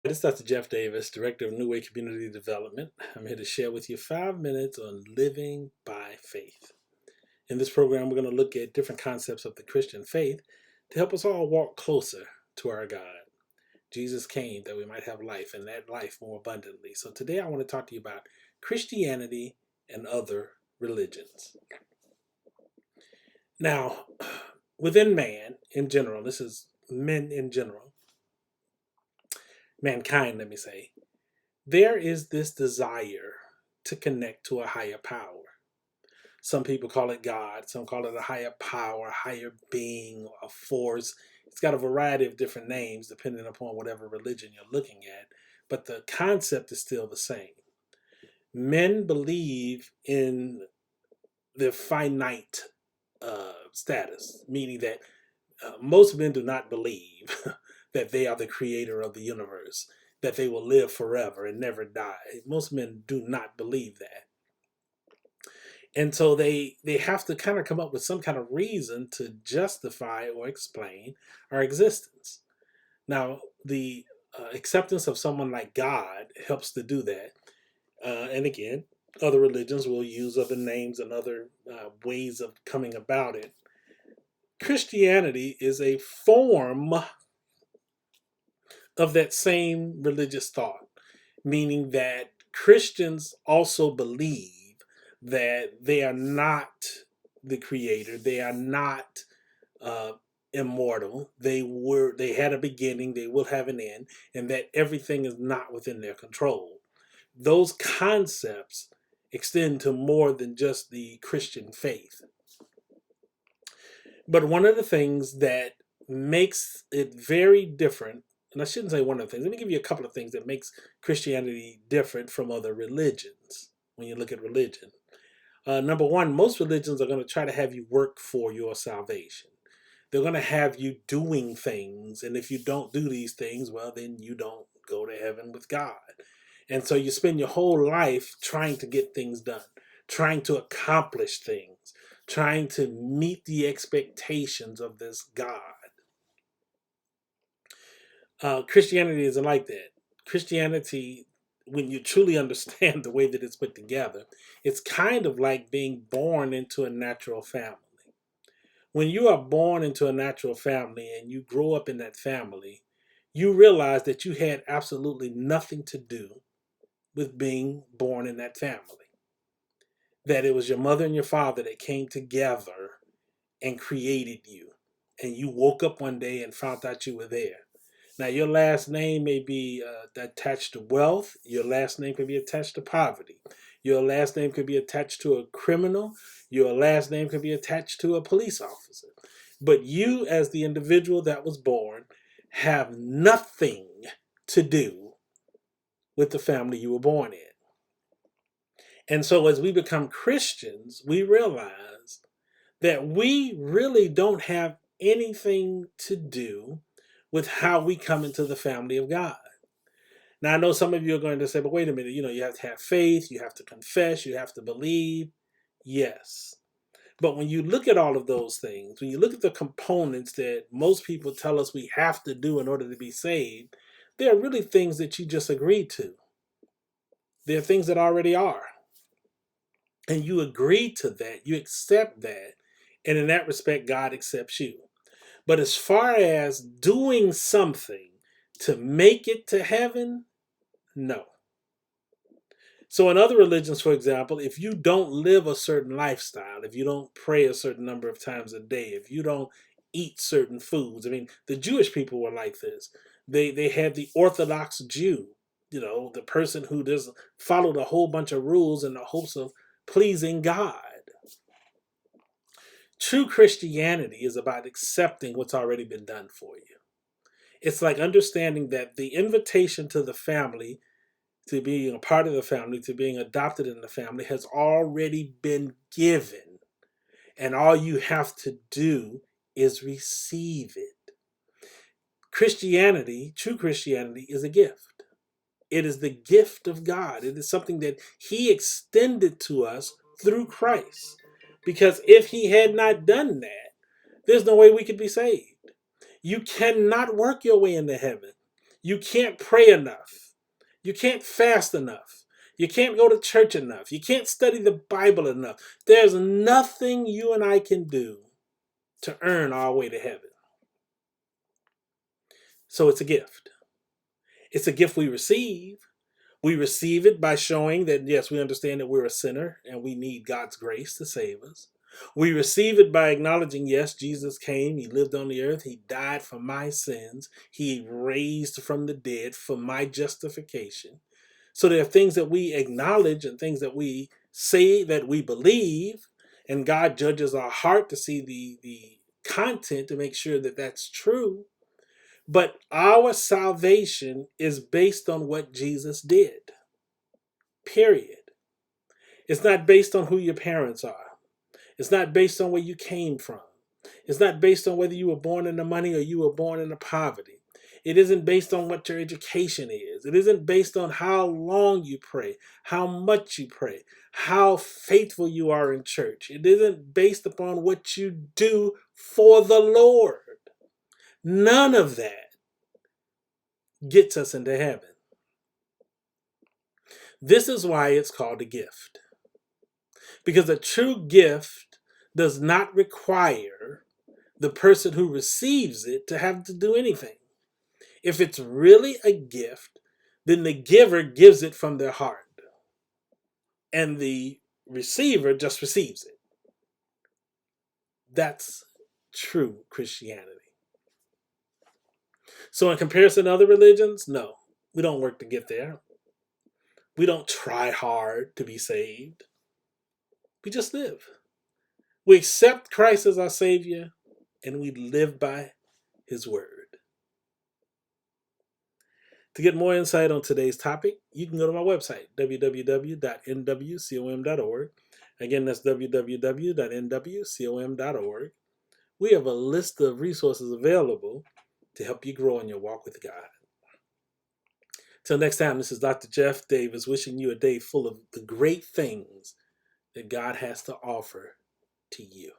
This is Dr. Jeff Davis, Director of New Way Community Development. I'm here to share with you 5 minutes on living by faith. In this program, we're going to look at different concepts of the Christian faith to help us all walk closer to our God. Jesus came that we might have life and that life more abundantly. So today I want to talk to you about Christianity and other religions. Now, within man in general, this is men in general, mankind, let me say, there is this desire to connect to a higher power. Some people call it God, some call it a higher power, higher being, a force. It's got a variety of different names depending upon whatever religion you're looking at, but the concept is still the same. Men believe in the finite status, meaning that most men do not believe that they are the creator of the universe, that they will live forever and never die. Most men do not believe that. And so they have to kind of come up with some kind of reason to justify or explain our existence. Now, the acceptance of someone like God helps to do that. And again, other religions will use other names and other ways of coming about it. Christianity is a form of that same religious thought, meaning that Christians also believe that they are not the creator, they are not uh, immortal. They had a beginning, they will have an end, and that everything is not within their control. Those concepts extend to more than just the Christian faith. But one of the things that makes it very different, and I shouldn't say one of the things, let me give you a couple of things that makes Christianity different from other religions when you look at religion. Number one, most religions are going to try to have you work for your salvation. They're going to have you doing things, and if you don't do these things, well, then you don't go to heaven with God. And so you spend your whole life trying to get things done, trying to accomplish things, trying to meet the expectations of this God. Christianity isn't like that. Christianity, when you truly understand the way that it's put together, it's kind of like being born into a natural family. When you are born into a natural family and you grow up in that family, you realize that you had absolutely nothing to do with being born in that family. That it was your mother and your father that came together and created you. And you woke up one day and found out you were there. Now, your last name may be attached to wealth. Your last name could be attached to poverty. Your last name could be attached to a criminal. Your last name could be attached to a police officer. But you, as the individual that was born, have nothing to do with the family you were born in. And so, as we become Christians, we realize that we really don't have anything to do with how we come into the family of God. Now, I know some of you are going to say, but wait a minute, you have to have faith, you have to confess, you have to believe. Yes. But when you look at all of those things, when you look at the components that most people tell us we have to do in order to be saved, there are really things that you just agree to. There are things that already are. And you agree to that, you accept that, and in that respect, God accepts you. But as far as doing something to make it to heaven, no. So in other religions, for example, if you don't live a certain lifestyle, if you don't pray a certain number of times a day, if you don't eat certain foods, I mean, the Jewish people were like this. They had the Orthodox Jew, the person who just followed a whole bunch of rules in the hopes of pleasing God. True Christianity is about accepting what's already been done for you. It's like understanding that the invitation to the family, to being a part of the family, to being adopted in the family, has already been given. And all you have to do is receive it. Christianity, true Christianity, is a gift. It is the gift of God. It is something that He extended to us through Christ. Because if He had not done that, there's no way we could be saved. You cannot work your way into heaven. You can't pray enough. You can't fast enough. You can't go to church enough. You can't study the Bible enough. There's nothing you and I can do to earn our way to heaven. So it's a gift. It's a gift we receive. We receive it by showing that, yes, we understand that we're a sinner and we need God's grace to save us. We receive it by acknowledging, yes, Jesus came, he lived on the earth, he died for my sins, he raised from the dead for my justification. So there are things that we acknowledge and things that we say that we believe, and God judges our heart to see the content to make sure that that's true. But our salvation is based on what Jesus did. Period. It's not based on who your parents are. It's not based on where you came from. It's not based on whether you were born into money or you were born into poverty. It isn't based on what your education is. It isn't based on how long you pray, how much you pray, how faithful you are in church. It isn't based upon what you do for the Lord. None of that gets us into heaven. This is why it's called a gift. Because a true gift does not require the person who receives it to have to do anything. If it's really a gift, then the giver gives it from their heart, and the receiver just receives it. That's true Christianity. So in comparison to other religions, no, we don't work to get there. We don't try hard to be saved. We just live. We accept Christ as our Savior, and we live by His Word. To get more insight on today's topic, you can go to my website, www.nwcom.org. Again, that's www.nwcom.org. We have a list of resources available to help you grow in your walk with God. Till next time, this is Dr. Jeff Davis wishing you a day full of the great things that God has to offer to you.